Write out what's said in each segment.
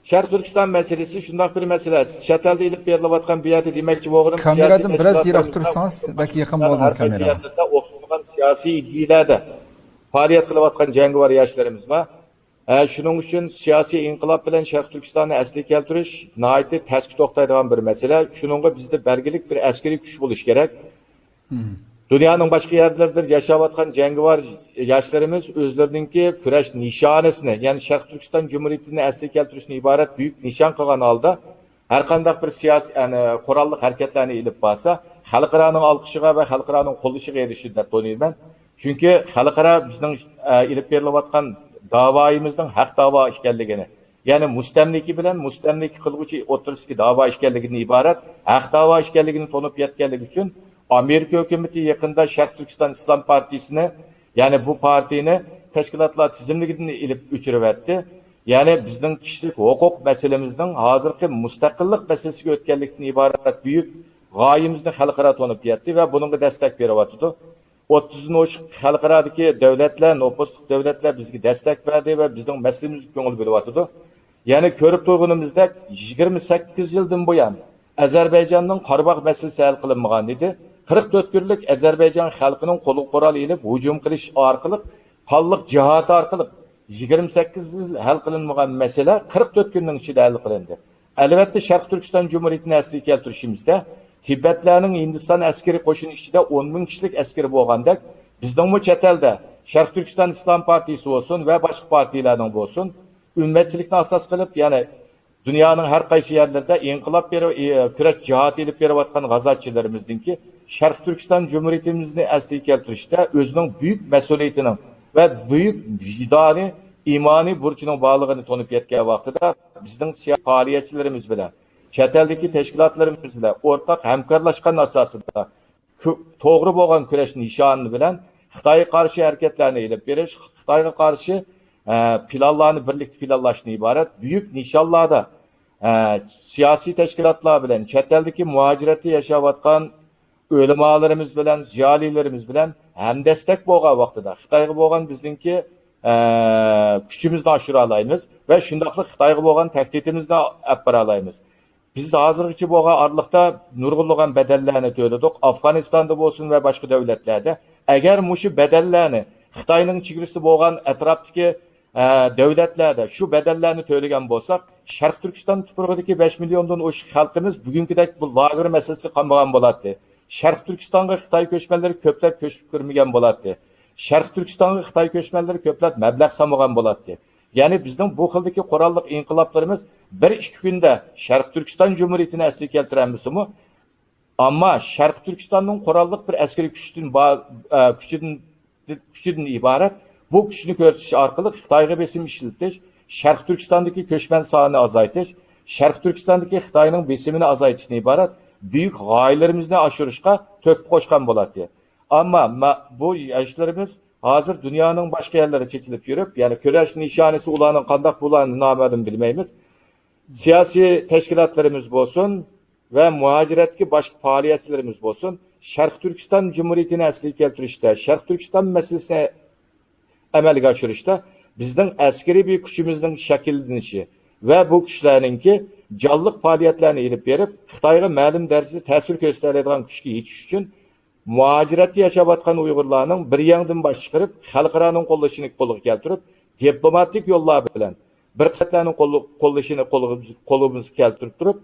Şərq Türkistan meselesi şundaq bir mesele. Chet eldə ilib berilayotgan biyyəti deməkçi boğunun Kameradan biraz yiroq tursanız, belki yakın bo'ldingiz kameraga. Siyasətdə oxşamagan siyasi iddialarda fəaliyyət qılayotgan jangovar yoshlarimiz var. Şunun üçün siyasi inqilab bilan Şərq Türkistanı əsli keltirish nəhayət təski toxtaydigan bir mesele. Şununla bizde belgilik bir askeri güç buluş gerek. Dünyanın başka yerlerdir yaşayotgan jangovar yoshlarimiz o'zlarininki kurash nishonisini, ya'ni Sharq Turkiston Cumhuriyetini asli keltirishni iborat buyuk nishon qilgan holda har qanday bir siyosiy, ya'ni qurolli harakatlarni ilib borsa, xalqaroning olqishiga va xalqaroning qo'llashiga erishishdi deb o'ylayman. Chunki xalqaro bizning ilib berilayotgan davoyimizning haq davo ekanligini, ya'ni mustamliki bilan mustamliki qilguvchi o'rtasidagi davo ekanligini iborat, haq davo ekanligini to'nib yetganligi uchun Amerika hükümeti yakında Şərq Türkistan İslam Partisi'ni, yani bu partini teşkilatlar tizimliğini ilip uçurup etti. Yani bizden kişilik hukuk meselemizden hazırki müstakillik meselesi ötkenlikten ibaret büyük gayemizden halkara tonup yetti ve bunun destek veriyordu. 30'un o halkaradaki devletler, nopustuk devletler bizge destek verdi ve bizden meselemiz köngül veriyordu. Yani körüp durgunumuzda 28 yıldan bu yan Azerbaycan'ın Qarabağ meselesi hal kılınmagan idi. 44 günlük Azerbaycan halkının kolu kural ilip hücum kılış arkalık, hallık cihatı arkalık 28 yıl hal kılınmagan mesele 44 günün içinde hal kılındı. Elbette Şərq Türkistan Cumhuriyeti'ni asli keltirişimizde Tibetlerinin Hindistan askeri koşun içinde 10 bin kişilik askeri boğandak bizden bu çetelde Şərq Türkistan İslam Partisi olsun ve başka partilerden olsun ümmetçilikini asas kılıp yani dünyanın her kaysi yerlerde inkılap küreç cihat edip verivatkan gazatçılarımızdınki Şərq Türkistan Cumhuriyetimizin asli keltirişte özünün büyük mesuliyetinin ve büyük vicdani, imani burcunun bağlılığını tonup yetken vaxtıda bizden siyasi faaliyetçilerimiz bile, çeteldeki teşkilatlarımız bile ortak hemkarlaşkan asasında doğru boğan küreç nişanını bilen Xitay'a karşı hareketlerini ilip veriş, Xitay'a karşı planlarını birlikte planlaşını ibaret büyük nişanlarda siyasi teşkilatlar bilen çeteldeki muhacireti yaşavatkan ölümalarımız bilen, ziyalilerimiz bilen hem destek boğan vaxtıda Xitay'a boğan bizdinki küçümüzden aşırı alayımız ve şundaqlı Xitay'a boğan tehditimizden appar alayımız. Biz de hazırlıkçı boğan arlıqta nurgulluğun bedellerini söyledik. Afganistan'da olsun ve başka devletlerde. Eğer muşu bedellerini Xitay'nın çigirisi boğan etraftaki devletlerde şu bedellerini söylegen bolsak, Şərq Türkistan tuprağındaki 5 milyondan o halkımız bugünküdek bu lagır meselesi kalmagan boladı. Şərq Türkistan'a Xitay köçmenleri köplep köçüp kürmegen boladı. Şərq Türkistan'a Xitay köçmenleri köplep meblağ samagan boladı. Yani bizden bu kıldaki korallık inkılaplarımız 1-2 günde Şərq Türkistan Cumhuriyeti'ni asli keltiremiz mi? Ama Şərq Türkistan'ın korallık bir askeri güçüdün ibaret. Bu güçünü görüş arkalık Xitay'a besim işletiş, Şərq Türkistan'daki köçmen sahanı azaytış, Şərq Türkistan'daki Xitay'nın besimini azaytışını ibaret büyük gayelerimizni aşırışka töküp koşkan boladı. Ama bu yaşlarımız hazır dünyanın başka yerlere çekilip yürüp, yani küreş nişanesi ulanın kandak bulanı namedim bilmeyimiz. Siyasi teşkilatlarımız olsun ve muhaciretki başka faaliyetçilerimiz olsun, Şərq Türkistan Cumhuriyeti'ni asli keltirişte, Şərq Türkistan meselesine əməl qaşırışda bizden askeri bir gücümüzün şəkillenişi ve bu güçlerinki canlıq faaliyetlerini ilip verip, Xitay'a məlum dərəcədə təsir göstərilən güçki yetiş üçün muhaciretli yaşabatkan Uygurlarının bir yandan baş çıkarıp, xalqaranın qollaşını qoluq keltirip, diplomatik yollar bilen bir qisatlarının qollaşını qolumuzu keltirip durup,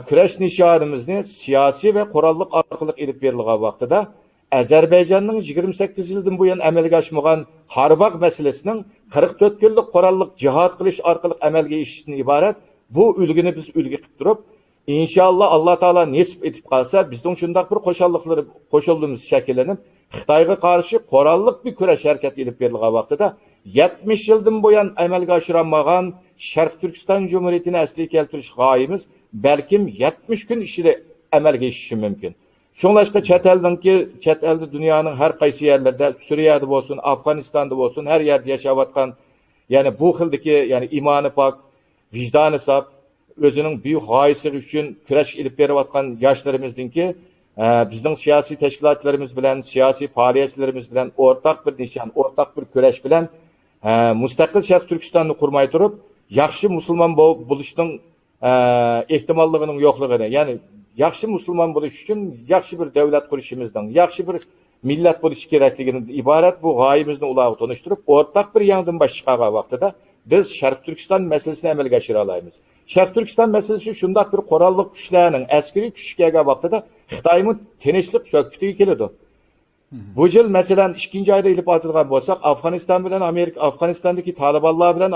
küreş nişanımızı siyasi ve korallık arkalık ilip verilgan vaxtıda Azerbaycan'ın 28 yıldan bu yan əməlgə aşmağan Qarabağ meselesinin 44 günlük korallık cihat kılış arkalık əməlgə işini ibaret bu ülgünü biz ülgü tutturup İnşallah Allah Teala nesip etip kalsa bizden şundak bir koşulduğumuz şekillenip Xitay'a karşı korallık bir küreş hareket edip verilgan vaxtıda 70 yıldan bu yan əməlgə aşıranmağan Şərq Türkistan Cumhuriyeti'ni asli keltiriş gayemiz belkim 70 gün işi əməlgə işi mümkün. Şunlaşka çet elde dünyanın her kaysi yerlerde, Suriye'de olsun, Afganistan'da olsun, her yerde yaşavatkan, yani bu kıldaki, yani imanı pak, vicdanı sap, özünün büyük hayisi üçün küreş ilip verivatkan yaşlarımızdınki, bizden siyasi teşkilatlarımız bilen, siyasi faaliyetçilerimiz bilen, ortak bir nişan, ortak bir küreş bilen, müstakil Şərq Türkistan'ı kurmayı durup, yaxshi musulmon bo'lishning ehtimolligining yo'qligini, ya'ni yaxshi musulmon bo'lish uchun yaxshi bir davlat qurishimizning, yaxshi bir millat bo'lishi kerakligidan iborat bu g'oyamizni ularga tunishtirib, o'rtaq bir yangidan bosh chiqargan vaqtida biz Sharq Turkiston masalasini amalga oshira olamiz. Sharq Turkiston masalasi shunday bir qurolli kuchlarning askariy kuchi kelgan vaqtida Xitoyning tinchlik so'kitiga keladi. Bu yil masalan 2-oyda ilib aytilgan bo'lsak, Afg'oniston bilan Afg'onistondagi Talibanlar bilan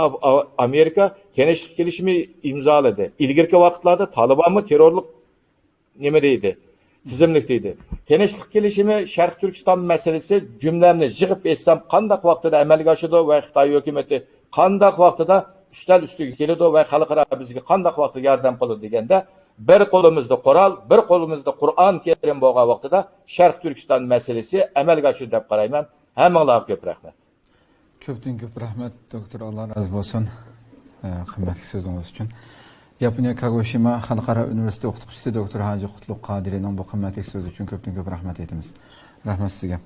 Amerika tinchlik kelishimi imzoladi. Ilgirki vaqtlarda Talibanmi terrorlik nima deydi? Tizimlik deydi. Tinchlik kelishimi Sharq Turkiston masalasi jumlamni yig'ib etsam, qanday vaqtida amalga oshadi va Xitoy hukumatı qanday vaqtida üstel üstüge keladi va xalqaro bizga qanday vaqtda yordam qiladi deganda, bir qo'limizda Qur'on, bir qo'limizda Qur'on kerim bo'lgan vaqtida Sharq Turkiston masalasi amalga oshadi deb qarayman. Hammalarga ko'p rahmat. Ko'p rahmat doktor, Alloh razı bo'lsin qimmatli so'zingiz uchun. Yaponiya Kagoshima Xalqaro universiteti o'qituvchisi doktor Haji Qutlug' Qodirining bu qimmatli so'zi uchun ko'p rahmat aytamiz. Rahmat sizga.